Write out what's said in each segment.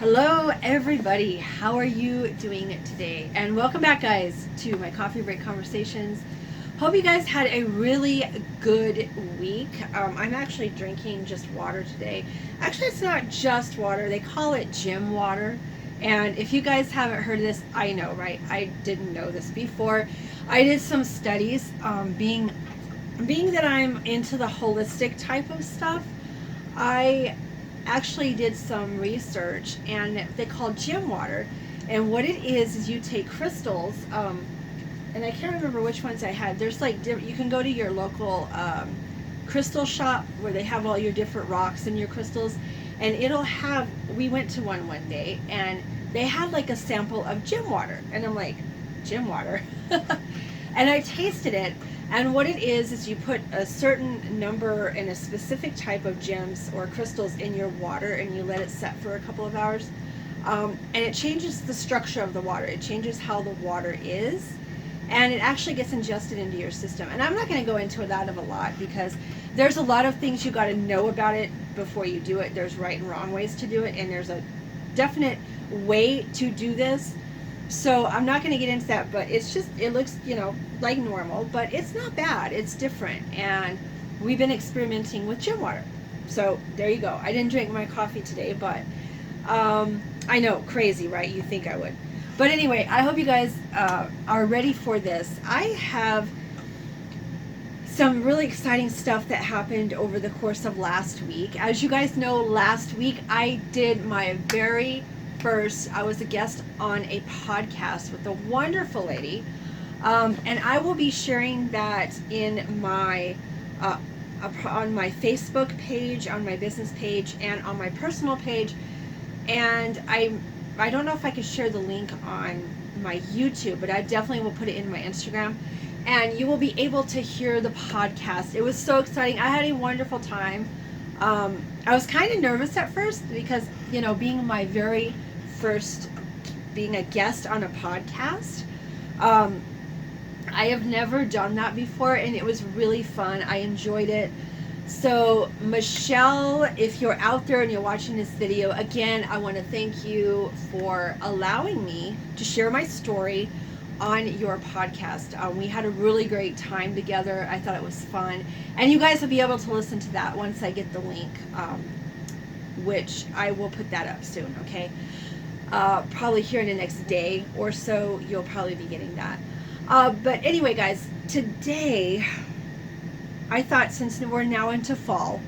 Hello everybody, how are you doing today? And welcome back guys to my coffee break conversations. Hope you guys had a really good week. I'm actually drinking just water today. Actually, it's not just water, they call it gym water. And if you guys haven't heard of this, I know, right? I didn't know this before. I did some studies, being that I'm into the holistic type of stuff. I actually did some research, and they call gym water. And what it is you take crystals, and I can't remember which ones I had. There's like you can go to your local crystal shop where they have all your different rocks and your crystals, and it'll have. We went to one day, and they had like a sample of gym water, and I'm like, gym water, and I tasted it. And what it is you put a certain number and a specific type of gems or crystals in your water, and you let it set for a couple of hours. And it changes the structure of the water. It changes how the water is. And it actually gets ingested into your system. And I'm not going to go into that of a lot because there's a lot of things you got to know about it before you do it. There's right and wrong ways to do it. And there's a definite way to do this. So I'm not going to get into that, but it's just, it looks, like normal, but it's not bad. It's different. And we've been experimenting with gym water. So there you go. I didn't drink my coffee today, but I know, crazy, right? You think I would. But anyway, I hope you guys are ready for this. I have some really exciting stuff that happened over the course of last week. As you guys know, last week I did my very first, I was a guest on a podcast with a wonderful lady, and I will be sharing that in my on my Facebook page, on my business page, and on my personal page. And I don't know if I can share the link on my YouTube, but I definitely will put it in my Instagram, and you will be able to hear the podcast. It was so exciting. I had a wonderful time. I was kind of nervous at first because, being my very first, being a guest on a podcast, I have never done that before, and it was really fun. I enjoyed it. So Michelle, if you're out there and you're watching this video, again, I want to thank you for allowing me to share my story on your podcast. We had a really great time together. I thought it was fun, and you guys will be able to listen to that once I get the link, which I will put that up soon, okay? Probably here in the next day or so, you'll probably be getting that. But anyway, guys, today I thought, since we're now into fall,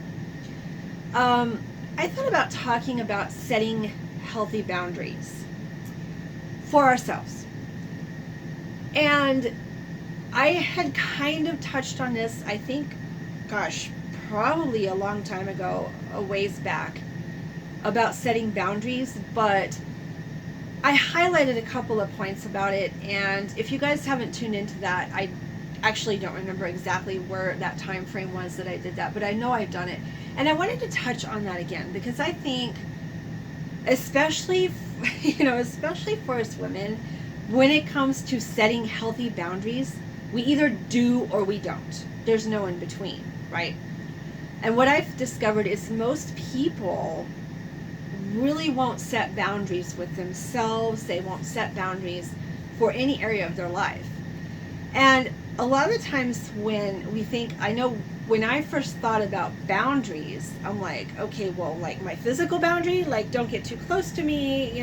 I thought about talking about setting healthy boundaries for ourselves. And I had kind of touched on this, I think, probably a long time ago, a ways back, about setting boundaries, but I highlighted a couple of points about it, and if you guys haven't tuned into that, I actually don't remember exactly where that time frame was that I did that, but I know I've done it. And I wanted to touch on that again because I think, especially for us women, when it comes to setting healthy boundaries, we either do or we don't. There's no in between, right? And what I've discovered is most people really won't set boundaries with themselves. They won't set boundaries for any area of their life. And a lot of the times when we think, I know when I first thought about boundaries, I'm like, okay, well, like my physical boundary, like don't get too close to me,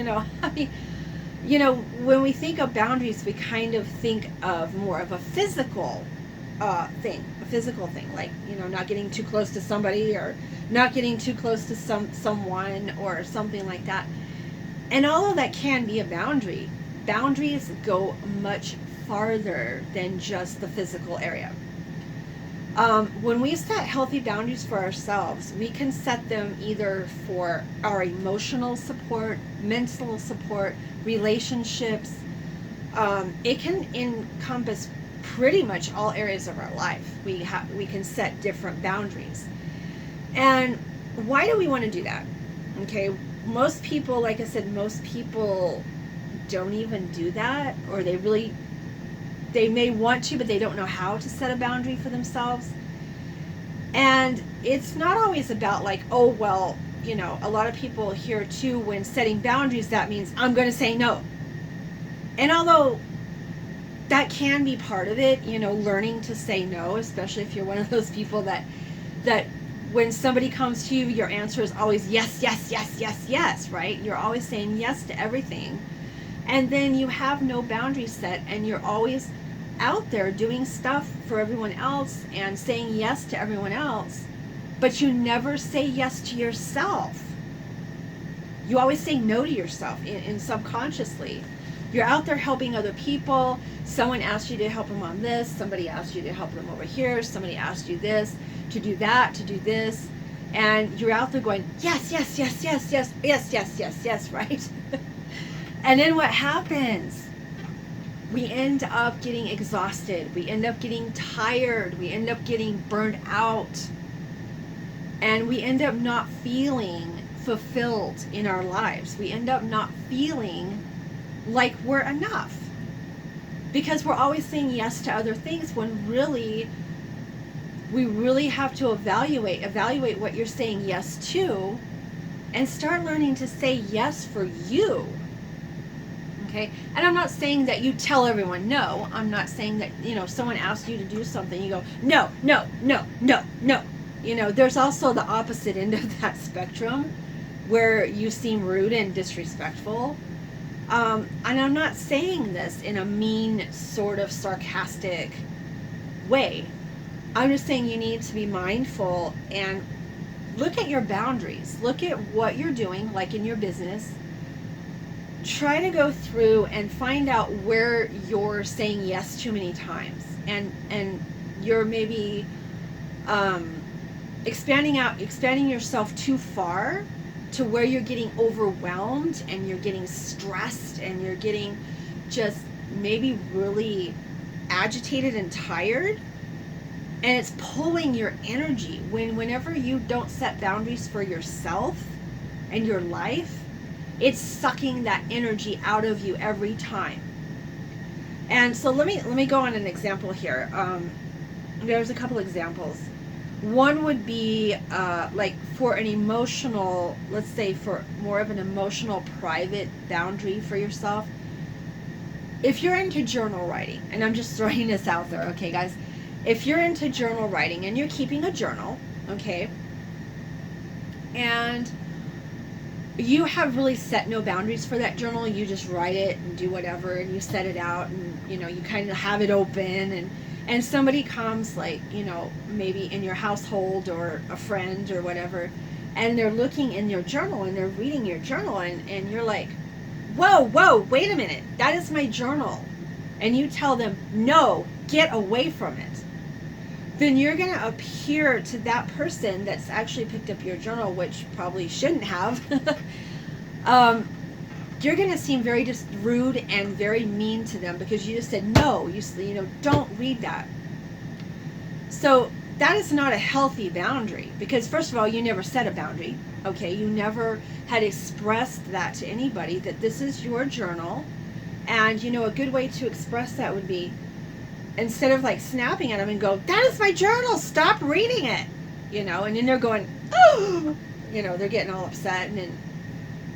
when we think of boundaries, we kind of think of more of a physical thing, like, not getting too close to somebody or not getting too close to someone or something like that. And all of that can be a boundary. Boundaries go much farther than just the physical area. When we set healthy boundaries for ourselves, we can set them either for our emotional support, mental support, relationships. It can encompass pretty much all areas of our life. We can set different boundaries. And why do we want to do that? Okay, most people, like I said, most people don't even do that, or they may want to, but they don't know how to set a boundary for themselves. And it's not always about like, oh, well, you know, a lot of people here too, when setting boundaries, that means I'm going to say no. And although that can be part of it, you know, learning to say no, especially if you're one of those people that when somebody comes to you, your answer is always yes, yes, yes, yes, yes, right? You're always saying yes to everything. And then you have no boundaries set, and you're always out there doing stuff for everyone else and saying yes to everyone else, but you never say yes to yourself. You always say no to yourself in subconsciously. You're out there helping other people. Someone asked you to help them on this. Somebody asked you to help them over here. Somebody asked you this, to do that, to do this. And you're out there going, yes, yes, yes, yes, yes, yes, yes, yes, yes, right? And then what happens? We end up getting exhausted. We end up getting tired. We end up getting burned out. And we end up not feeling fulfilled in our lives. We end up not feeling like we're enough, because we're always saying yes to other things when really we really have to evaluate what you're saying yes to, and start learning to say yes for you. Okay? And I'm not saying that you tell everyone no. I'm not saying that, you know, someone asks you to do something, you go no, no, no, no, no. You know, there's also the opposite end of that spectrum where you seem rude and disrespectful. And I'm not saying this in a mean, sort of sarcastic way. I'm just saying you need to be mindful and look at your boundaries. Look at what you're doing, like in your business. Try to go through and find out where you're saying yes too many times. And you're maybe expanding yourself too far, to where you're getting overwhelmed and you're getting stressed and you're getting just maybe really agitated and tired, and it's pulling your energy. Whenever you don't set boundaries for yourself and your life, it's sucking that energy out of you every time. And so let me go on an example here. There's a couple examples. One would be like for an emotional, let's say for more of an emotional private boundary for yourself. If you're into journal writing, and I'm just throwing this out there, okay guys, if you're into journal writing and you're keeping a journal, okay, and you have really set no boundaries for that journal, you just write it and do whatever, and you set it out, and you know, you kind of have it open, and somebody comes, like, you know, maybe in your household or a friend or whatever, and they're looking in your journal and they're reading your journal, and you're like, whoa, wait a minute, that is my journal. And you tell them, no, get away from it. Then you're going to appear to that person that's actually picked up your journal, which probably shouldn't have. You're going to seem very just rude and very mean to them because you just said no. You know, don't read that. So that is not a healthy boundary, because first of all, you never set a boundary. Okay, you never had expressed that to anybody, that this is your journal. And you know, a good way to express that would be, instead of like snapping at them and go, that is my journal, stop reading it, you know, and then they're going, oh, you know, they're getting all upset. And then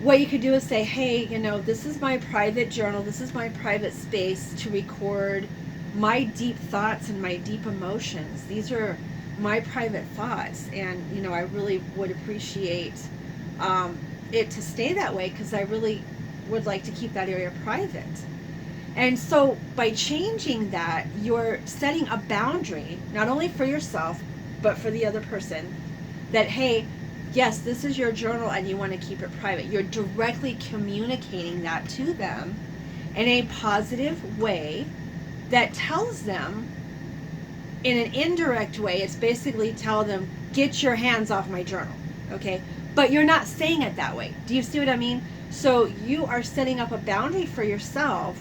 what you could do is say, hey, you know, this is my private journal, this is my private space to record my deep thoughts and my deep emotions. These are my private thoughts, and you know, I really would appreciate it to stay that way, because I really would like to keep that area private. And so by changing that, you're setting a boundary, not only for yourself, but for the other person, that, hey, yes, this is your journal and you want to keep it private. You're directly communicating that to them in a positive way that tells them, in an indirect way, it's basically tell them, get your hands off my journal, okay? But you're not saying it that way. Do you see what I mean? So you are setting up a boundary for yourself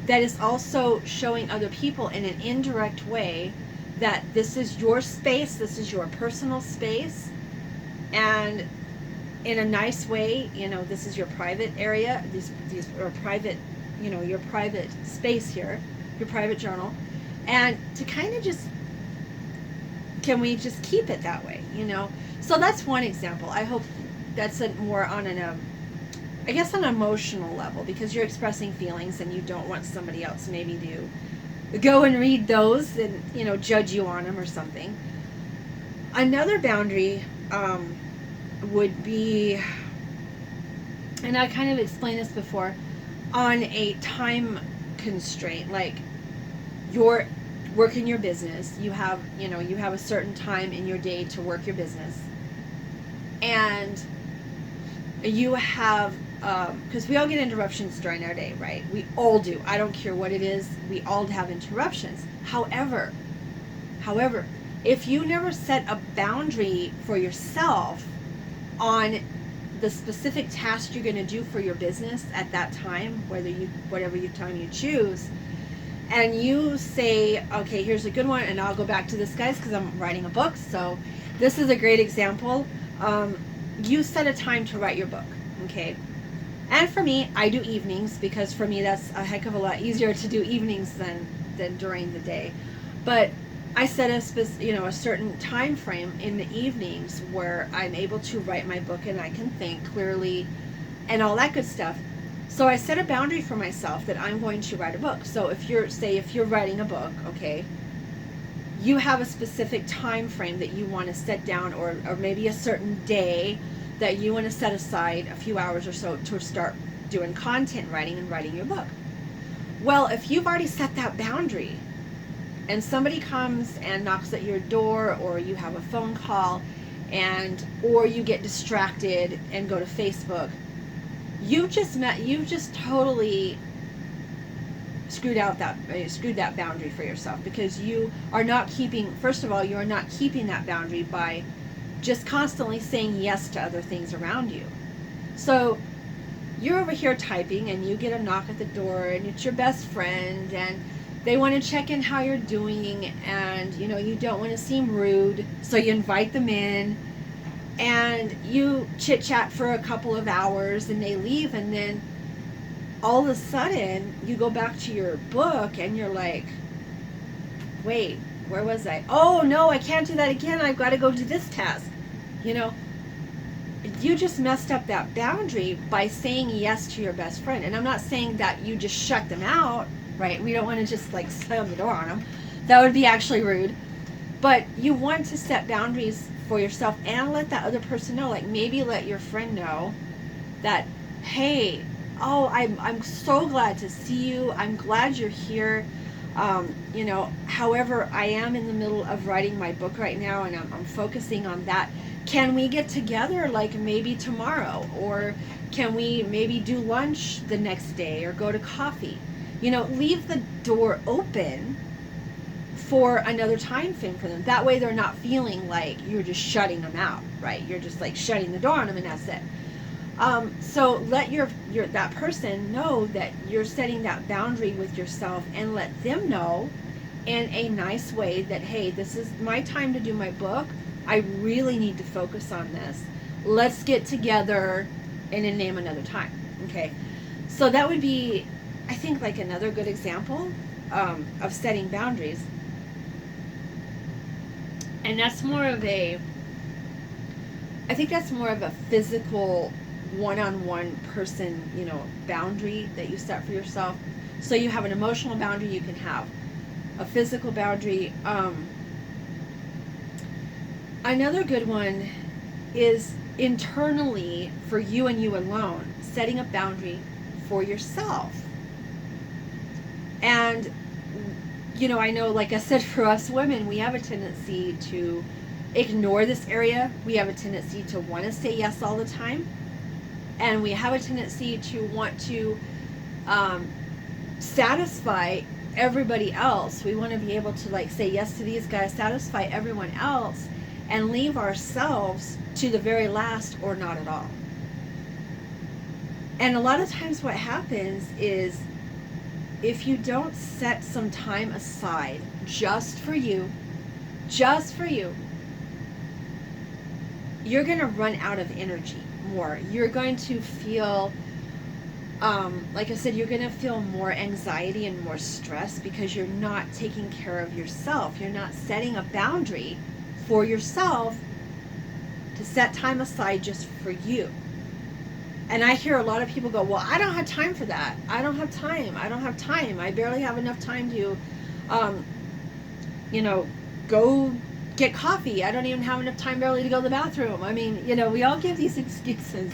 that is also showing other people in an indirect way that this is your space, this is your personal space, and in a nice way, you know, this is your private area, these are private, you know, your private space here, your private journal, and to kind of just can we just keep it that way, you know? So that's one example. I hope that's more on I guess an emotional level, because you're expressing feelings and you don't want somebody else maybe to go and read those and, you know, judge you on them or something. Another boundary would be, and I kind of explained this before, on a time constraint. Like, you're working your business, you have a certain time in your day to work your business, and you have, because we all get interruptions during our day, right? We all do. I don't care what it is. We all have interruptions. However, if you never set a boundary for yourself on the specific task you're going to do for your business at that time, whatever time you choose, and you say, okay, here's a good one, and I'll go back to this, guys, because I'm writing a book, so this is a great example. You set a time to write your book, okay? And for me, I do evenings, because for me that's a heck of a lot easier to do evenings than during the day. But I set a certain time frame in the evenings where I'm able to write my book and I can think clearly and all that good stuff. So I set a boundary for myself that I'm going to write a book. So if you're writing a book, okay, you have a specific time frame that you want to set down, or maybe a certain day that you want to set aside a few hours or so to start doing content writing and writing your book. Well, if you've already set that boundary and somebody comes and knocks at your door, or you have a phone call, or you get distracted and go to Facebook, you just totally screwed that boundary for yourself, because you are not keeping that boundary by just constantly saying yes to other things around you. So you're over here typing and you get a knock at the door, and it's your best friend, and they want to check in how you're doing, and you don't want to seem rude, so you invite them in, and you chit chat for a couple of hours, and they leave, and then all of a sudden you go back to your book and you're like, wait, where was I? Oh no, I can't do that again. I've got to go do this task. You just messed up that boundary by saying yes to your best friend. And I'm not saying that you just shut them out, right? We don't want to just like slam the door on them. That would be actually rude. But you want to set boundaries for yourself and let that other person know. Like, maybe let your friend know that, hey, oh, I'm so glad to see you. I'm glad you're here. However, I am in the middle of writing my book right now, and I'm focusing on that. Can we get together, like maybe tomorrow? Or can we maybe do lunch the next day, or go to coffee? Leave the door open for another time frame for them. That way they're not feeling like you're just shutting them out, right? You're just like shutting the door on them, and that's it. So let your that person know that you're setting that boundary with yourself, and let them know in a nice way that, hey, this is my time to do my book. I really need to focus on this. Let's get together and then name another time. Okay. So that would be, I think, like another good example of setting boundaries. And that's more of a physical one-on-one person, boundary that you set for yourself. So you have an emotional boundary, you can have a physical boundary. Another good one is internally, for you and you alone, setting a boundary for yourself. And I know, like I said, for us women, we have a tendency to ignore this area. We have a tendency to want to say yes all the time. And we have a tendency to want to satisfy everybody else. We want to be able to like say yes to these guys, satisfy everyone else, and leave ourselves to the very last, or not at all. And a lot of times what happens is, if you don't set some time aside just for you, you're going to run out of energy more. You're going to feel, like I said, you're going to feel more anxiety and more stress, because you're not taking care of yourself. You're not setting a boundary for yourself to set time aside just for you. And I hear a lot of people go, well, I don't have time for that. I don't have time. I barely have enough time to, go get coffee. I don't even have enough time barely to go to the bathroom. I mean, we all give these excuses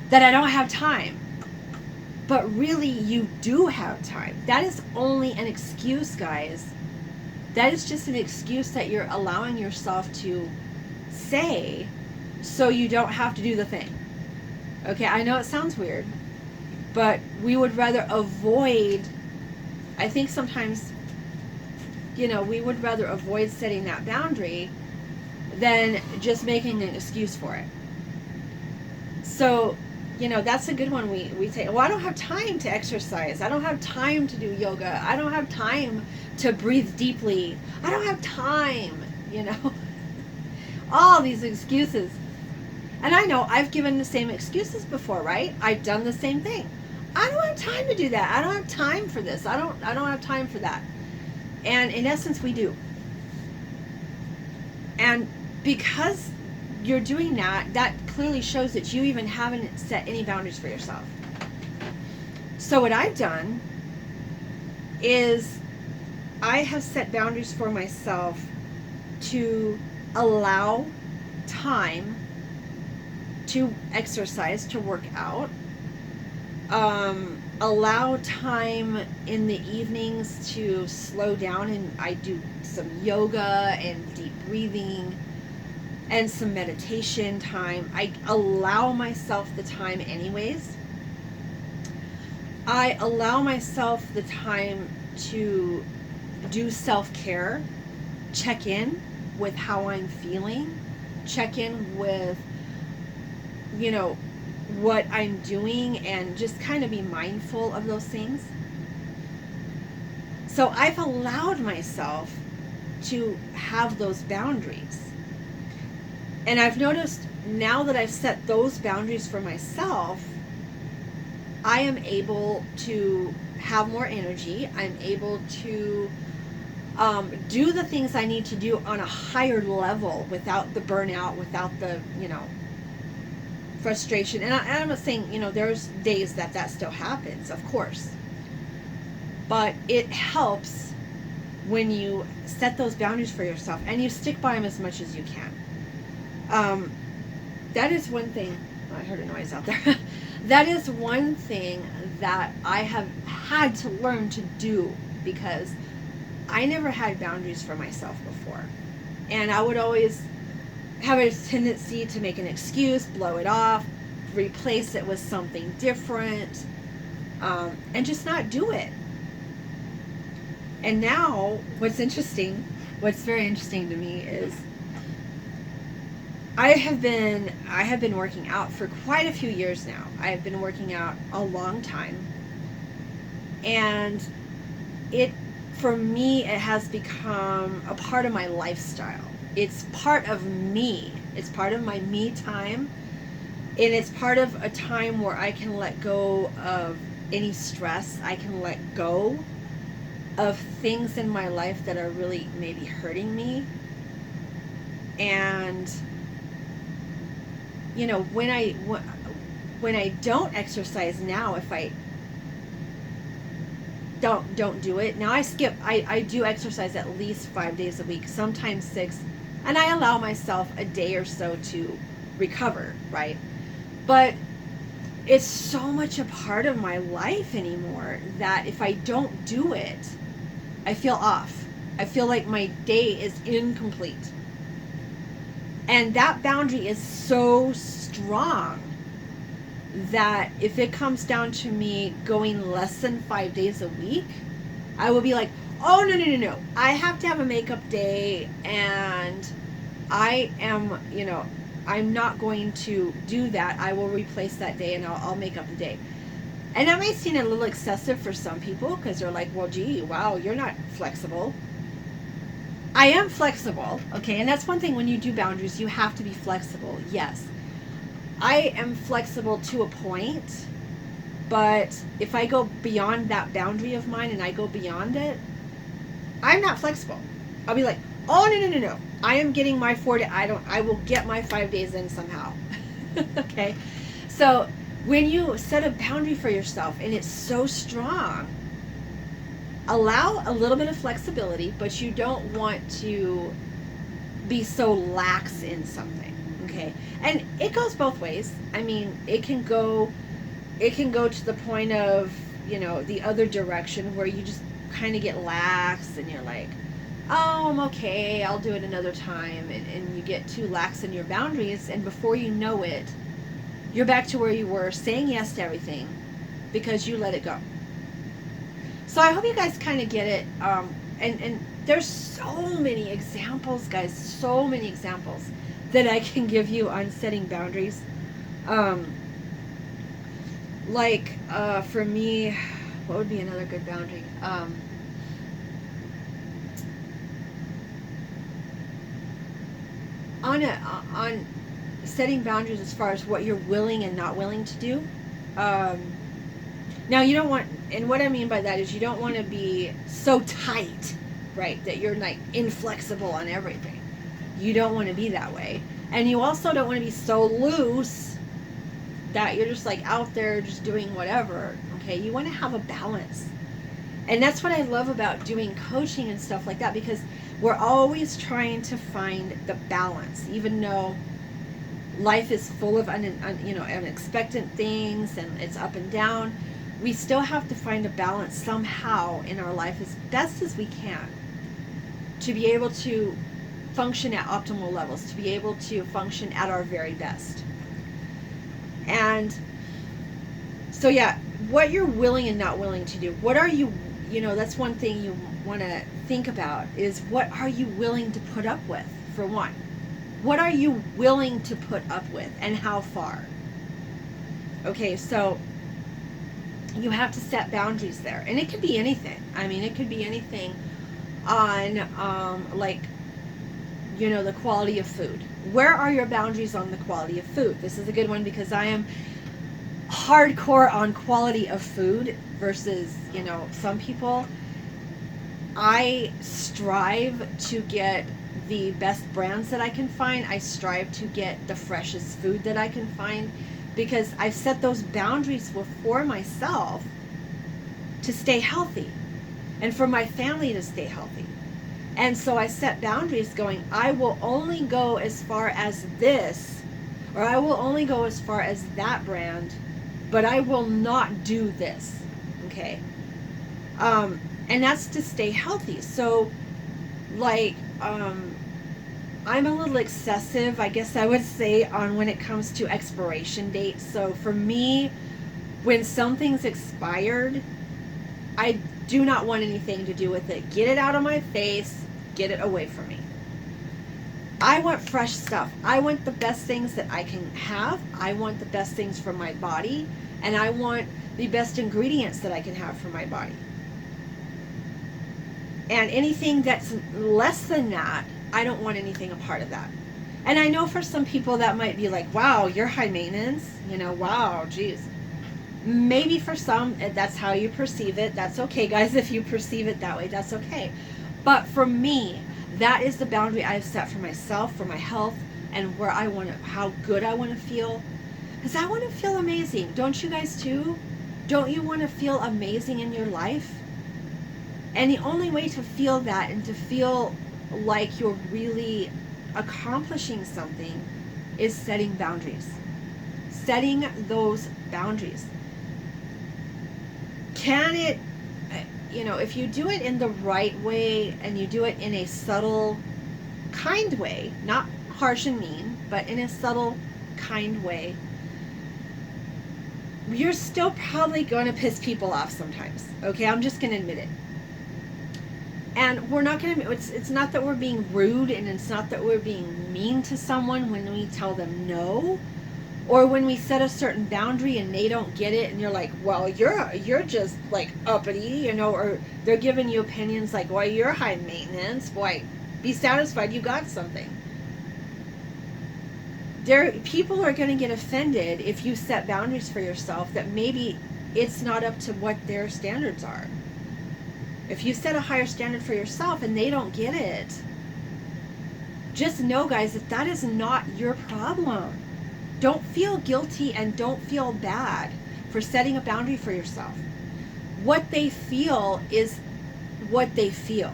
that I don't have time. But really, you do have time. That is only an excuse, guys. That is just an excuse that you're allowing yourself to say so you don't have to do the thing. Okay, I know it sounds weird, but we would rather avoid, I think sometimes, we would rather avoid setting that boundary than just making an excuse for it. So, that's a good one. We say, well, I don't have time to exercise. I don't have time to do yoga. I don't have time to breathe deeply. I don't have time, all these excuses. And I know I've given the same excuses before, right? I've done the same thing. I don't have time to do that. I don't have time for this. I don't have time for that. And in essence, we do. And because you're doing that, that clearly shows that you even haven't set any boundaries for yourself. So what I've done is I have set boundaries for myself to allow time to exercise, to work out, allow time in the evenings to slow down, and I do some yoga and deep breathing and some meditation time. I allow myself the time anyways. I allow myself the time to do self-care, check in with how I'm feeling, check in with what I'm doing, and just kind of be mindful of those things. So I've allowed myself to have those boundaries. And I've noticed now that I've set those boundaries for myself, I am able to have more energy. I'm able to do the things I need to do on a higher level without the burnout, without the, frustration. And I'm not saying, there's days that still happens, of course. But it helps when you set those boundaries for yourself and you stick by them as much as you can. That is one thing. Oh, I heard a noise out there. That is one thing that I have had to learn to do, because I never had boundaries for myself before. And I would always have a tendency to make an excuse, blow it off, replace it with something different, and just not do it. And now, what's very interesting to me is I have been working out for quite a few years now. I have been working out a long time. And for me, it has become a part of my lifestyle. It's part of me. It's part of my me time. And it's part of a time where I can let go of any stress. I can let go of things in my life that are really maybe hurting me. And, when I don't exercise now, if I don't do it, now I do exercise at least 5 days a week, sometimes 6. And I allow myself a day or so to recover, right? But it's so much a part of my life anymore that if I don't do it, I feel off. I feel like my day is incomplete. And that boundary is so strong that if it comes down to me going less than 5 days a week, I will be like, oh, no. I have to have a makeup day, and I am, I'm not going to do that. I will replace that day, and I'll make up the day. And that may seem a little excessive for some people, because they're like, well, gee, wow, you're not flexible. I am flexible, okay? And that's one thing when you do boundaries, you have to be flexible, yes. I am flexible to a point, but if I go beyond that boundary of mine and I go beyond it, I'm not flexible. I'll be like, oh, no. I am getting my 4 days. I will get my 5 days in somehow. Okay. So when you set a boundary for yourself and it's so strong, allow a little bit of flexibility, but you don't want to be so lax in something. Okay. And it goes both ways. I mean, it can go to the point of, the other direction where you just kind of get lax and you're like, oh, I'm okay, I'll do it another time. And you get too lax in your boundaries, and before you know it, you're back to where you were, saying yes to everything because you let it go. So I hope you guys kind of get it. And there's so many examples, guys, so many examples that I can give you on setting boundaries. For me, what would be another good boundary? On setting boundaries as far as what you're willing and not willing to do. Now you don't want, and what I mean by that is you don't want to be so tight, right, that you're like inflexible on everything. You don't want to be that way. And you also don't want to be so loose that you're just like out there just doing whatever. Okay, you want to have a balance. And that's what I love about doing coaching and stuff like that, because we're always trying to find the balance, even though life is full of unexpected things and it's up and down. We still have to find a balance somehow in our life as best as we can to be able to function at optimal levels, to be able to function at our very best. And so yeah, what you're willing and not willing to do. What are you, that's one thing you want to think about, is what are you willing to put up with, for one? What are you willing to put up with, and how far? Okay, so you have to set boundaries there. And it could be anything. I mean, it could be anything on, the quality of food. Where are your boundaries on the quality of food? This is a good one because I am hardcore on quality of food versus, some people. I strive to get the best brands that I can find. I strive to get the freshest food that I can find, because I've set those boundaries for myself to stay healthy and for my family to stay healthy. And so I set boundaries going, I will only go as far as this, or I will only go as far as that brand, but I will not do this. Okay. And that's to stay healthy. So I'm a little excessive, I guess I would say, on when it comes to expiration dates. So for me, when something's expired, I do not want anything to do with it. Get it out of my face. Get it away from me. I want fresh stuff. I want the best things that I can have. I want the best things for my body. And I want the best ingredients that I can have for my body. And anything that's less than that, I don't want anything a part of that. And I know for some people that might be like, wow, you're high maintenance. Wow, geez. Maybe for some, that's how you perceive it. That's okay, guys. If you perceive it that way, that's okay. But for me, that is the boundary I've set for myself, for my health, and where I want to, how good I want to feel. Because I want to feel amazing. Don't you guys too? Don't you want to feel amazing in your life? And the only way to feel that and to feel like you're really accomplishing something is setting boundaries. Setting those boundaries. Can it, if you do it in the right way and you do it in a subtle, kind way, not harsh and mean, but in a subtle, kind way, you're still probably going to piss people off sometimes. Okay, I'm just going to admit it. And we're not going to, it's not that we're being rude, and it's not that we're being mean to someone when we tell them no, or when we set a certain boundary and they don't get it and you're like, well, you're just like uppity, or they're giving you opinions like, well, you're high maintenance, boy, be satisfied you got something. People are going to get offended if you set boundaries for yourself that maybe it's not up to what their standards are. If you set a higher standard for yourself and they don't get it, just know, guys, that that is not your problem. Don't feel guilty and don't feel bad for setting a boundary for yourself. What they feel is what they feel.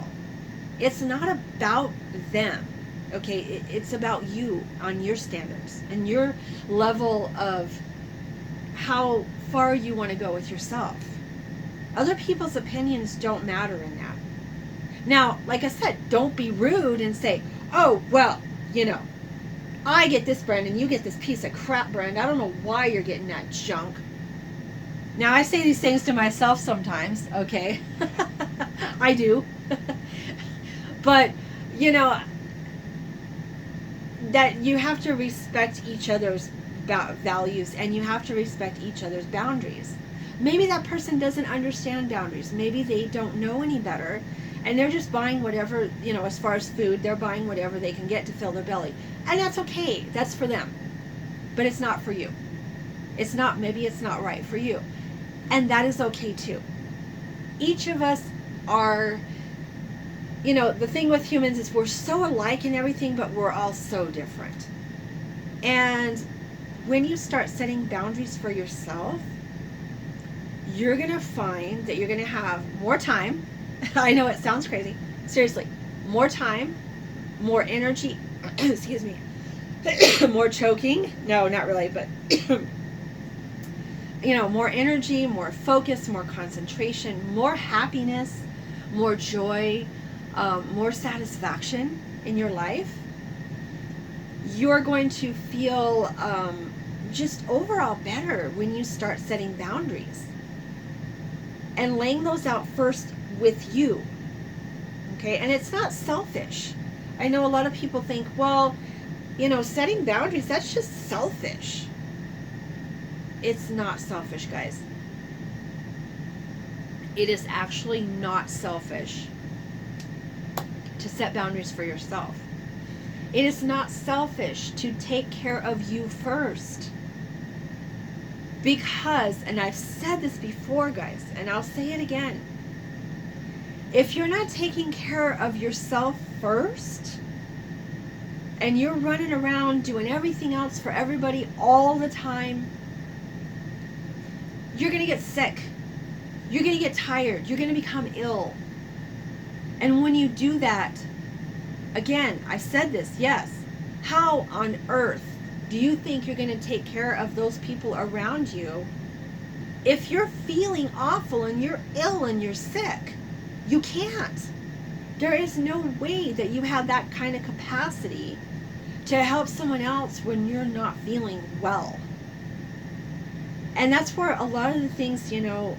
It's not about them, okay? It's about you on your standards and your level of how far you want to go with yourself. Other people's opinions don't matter in that. Now, like I said, don't be rude and say, oh, well, you know, I get this brand and you get this piece of crap brand. I don't know why you're getting that junk. Now, I say these things to myself sometimes, okay? I do. But, you know, that you have to respect each other's values and you have to respect each other's boundaries. Maybe that person doesn't understand boundaries. Maybe they don't know any better and they're just buying whatever, you know, as far as food, they're buying whatever they can get to fill their belly. And that's okay. That's for them. But it's not for you. It's not, maybe it's not right for you. And that is okay too. Each of us are, you know, the thing with humans is we're so alike in everything, but we're all so different. And when you start setting boundaries for yourself, you're going to find that you're going to have more time. I know it sounds crazy. Seriously, more time, more energy, excuse me, more choking. No, not really, but you know, more energy, more focus, more concentration, more happiness, more joy, more satisfaction in your life. You're going to feel just overall better when you start setting boundaries and laying those out first with you. Okay, and it's not selfish. I know a lot of people think, well, you know, setting boundaries, that's just selfish. It's not selfish, guys. It is actually not selfish to set boundaries for yourself. It is not selfish to take care of you first. Because, and I've said this before, guys, and I'll say it again. If you're not taking care of yourself first, and you're running around doing everything else for everybody all the time, you're going to get sick. You're going to get tired. You're going to become ill. And when you do that, again, I said this, yes. How on earth do you think you're going to take care of those people around you if you're feeling awful and you're ill and you're sick? You can't. There is no way that you have that kind of capacity to help someone else when you're not feeling well. And that's where a lot of the things, you know,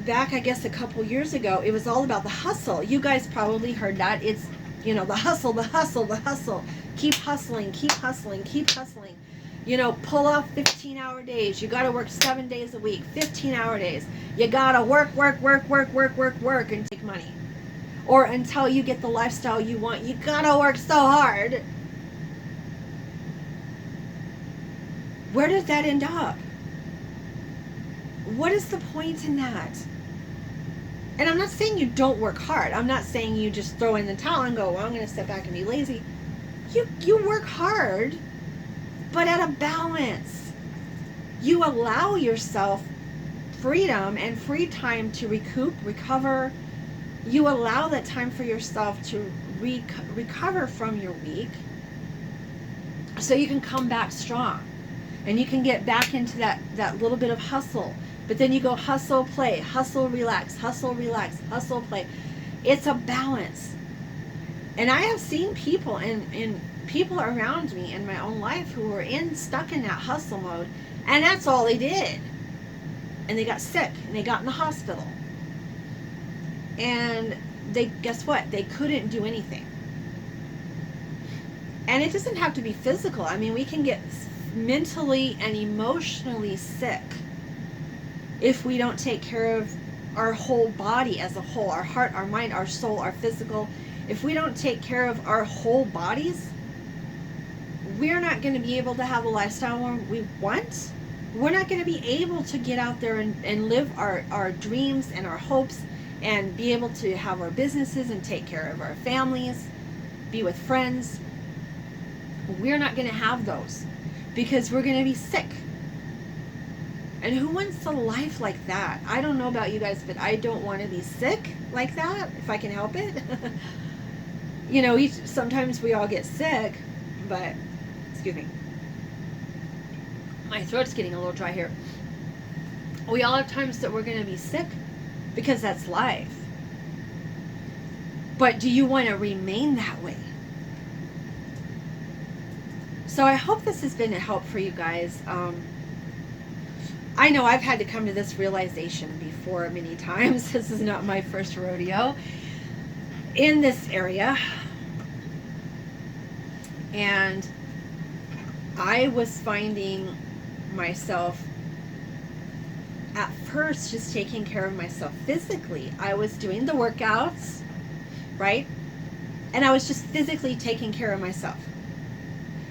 back, I guess, a couple years ago, it was all about the hustle. You guys probably heard that. It's, you know, the hustle, the hustle, the hustle. Keep hustling, keep hustling, keep hustling. You know, pull off 15-hour days. You got to work 7 days a week, 15-hour days. You got to work, and take money. Or until you get the lifestyle you want, you got to work so hard. Where does that end up? What is the point in that? And I'm not saying you don't work hard. I'm not saying you just throw in the towel and go, well, I'm going to step back and be lazy. You work hard, but at a balance. You allow yourself freedom and free time to recoup, recover. You allow that time for yourself to recover from your week so you can come back strong. And you can get back into that little bit of hustle. But then you go hustle, play, hustle, relax, hustle, relax, hustle, play. It's a balance. And I have seen people and people around me in my own life who were stuck in that hustle mode. And that's all they did. And they got sick and they got in the hospital. And guess what? They couldn't do anything. And it doesn't have to be physical. I mean, we can get mentally and emotionally sick if we don't take care of our whole body as a whole, our heart, our mind, our soul, our physical. If we don't take care of our whole bodies, we're not going to be able to have a lifestyle we want. We're not going to be able to get out there and live our dreams and our hopes and be able to have our businesses and take care of our families, be with friends. We're not going to have those because we're going to be sick. And who wants a life like that? I don't know about you guys, but I don't want to be sick like that if I can help it. You know, sometimes we all get sick, but, excuse me, my throat's getting a little dry here. We all have times that we're going to be sick because that's life. But do you want to remain that way? So I hope this has been a help for you guys. I know I've had to come to this realization before many times. This is not my first rodeo in this area. And I was finding myself at first just taking care of myself physically. I was doing the workouts, right? And I was just physically taking care of myself.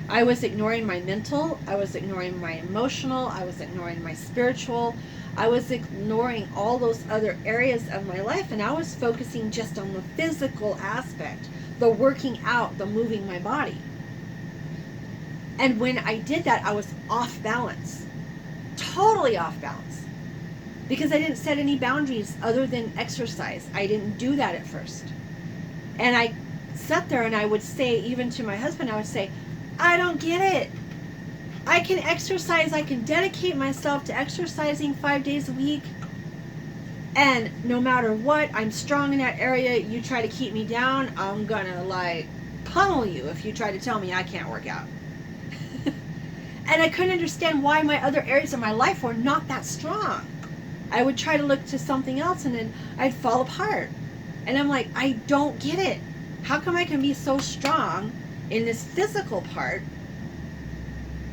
I was ignoring my mental, I was ignoring my emotional, I was ignoring my spiritual, I was ignoring all those other areas of my life, and I was focusing just on the physical aspect, the working out, the moving my body. And when I did that, I was off balance, totally off balance, because I didn't set any boundaries other than exercise. I didn't do that at first. And I sat there and I would say, even to my husband, I would say, I don't get it. I can exercise. I can dedicate myself to exercising 5 days a week. And no matter what, I'm strong in that area. You try to keep me down, I'm gonna like pummel you if you try to tell me I can't work out. And I couldn't understand why my other areas of my life were not that strong. I would try to look to something else and then I'd fall apart. And I'm like, I don't get it. How come I can be so strong in this physical part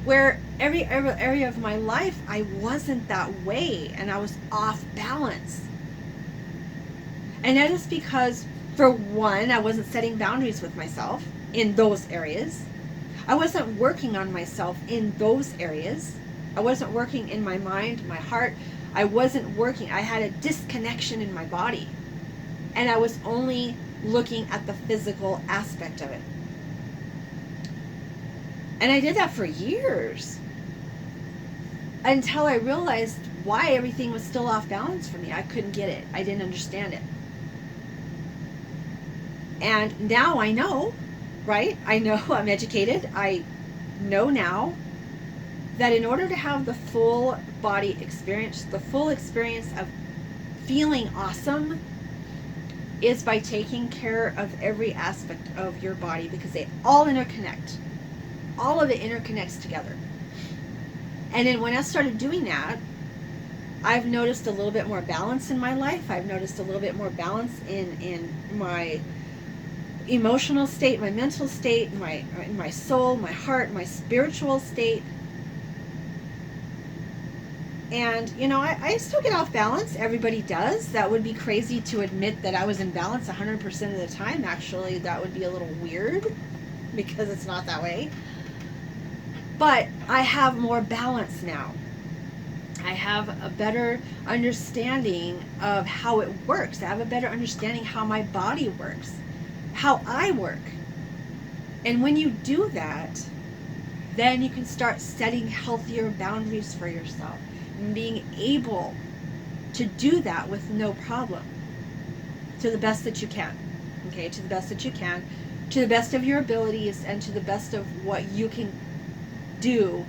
where every area of my life I wasn't that way and I was off balance? And that is because, for one, I wasn't setting boundaries with myself in those areas. I wasn't working on myself in those areas. I wasn't working in my mind, my heart. I wasn't working. I had a disconnection in my body. And I was only looking at the physical aspect of it. And I did that for years until I realized why everything was still off balance for me. I couldn't get it. I didn't understand it. And now I know, right? I know, I'm educated. I know now that in order to have the full body experience, the full experience of feeling awesome, is by taking care of every aspect of your body, because they all interconnect. All of it interconnects together. And then when I started doing that, I've noticed a little bit more balance in my life. I've noticed a little bit more balance in my emotional state, my mental state, my soul, my heart, my spiritual state. And, you know, I still get off balance. Everybody does. That would be crazy to admit that I was in balance 100% of the time. Actually, that would be a little weird because it's not that way. But I have more balance now. I have a better understanding of how it works. I have a better understanding how my body works, how I work. And when you do that, then you can start setting healthier boundaries for yourself and being able to do that with no problem, to the best that you can. Okay, to the best that you can, to the best of your abilities, and to the best of what you can do.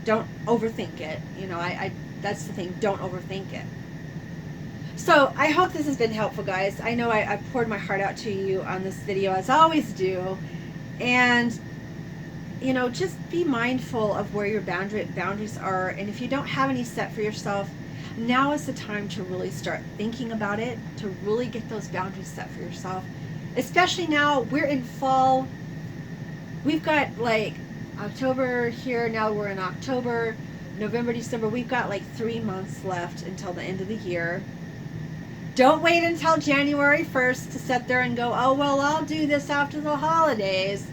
Don't overthink it. You know, I that's the thing. Don't overthink it. So I hope this has been helpful, guys. I know I poured my heart out to you on this video, as I always do. And, you know, just be mindful of where your boundaries are. And if you don't have any set for yourself, now is the time to really start thinking about it, to really get those boundaries set for yourself. Especially now, we're in fall. We've got like October here, now we're in October, November, December. We've got like 3 months left until the end of the year. Don't wait until January 1st to sit there and go, oh, well, I'll do this after the holidays.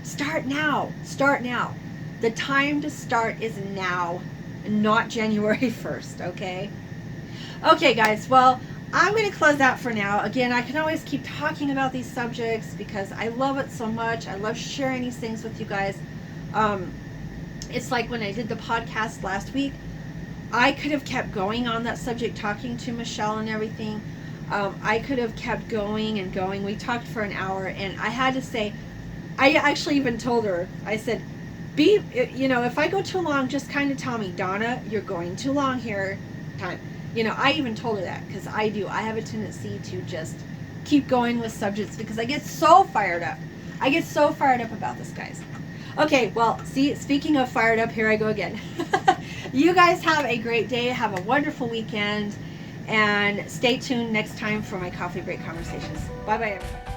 Start now. Start now. The time to start is now, not January 1st, okay? Okay, guys, well, I'm going to close out for now. Again, I can always keep talking about these subjects because I love it so much. I love sharing these things with you guys. It's like when I did the podcast last week, I could have kept going on that subject, talking to Michelle and everything. I could have kept going and going. We talked for an hour, and I had to say, I actually even told her, I said, if I go too long, just kind of tell me, Donna, you're going too long here. Time. I even told her that because I have a tendency to just keep going with subjects because I get so fired up. I get so fired up about this, guys. Okay, well, see, speaking of fired up, here I go again. You guys have a great day. Have a wonderful weekend. And stay tuned next time for my coffee break conversations. Bye-bye, everyone.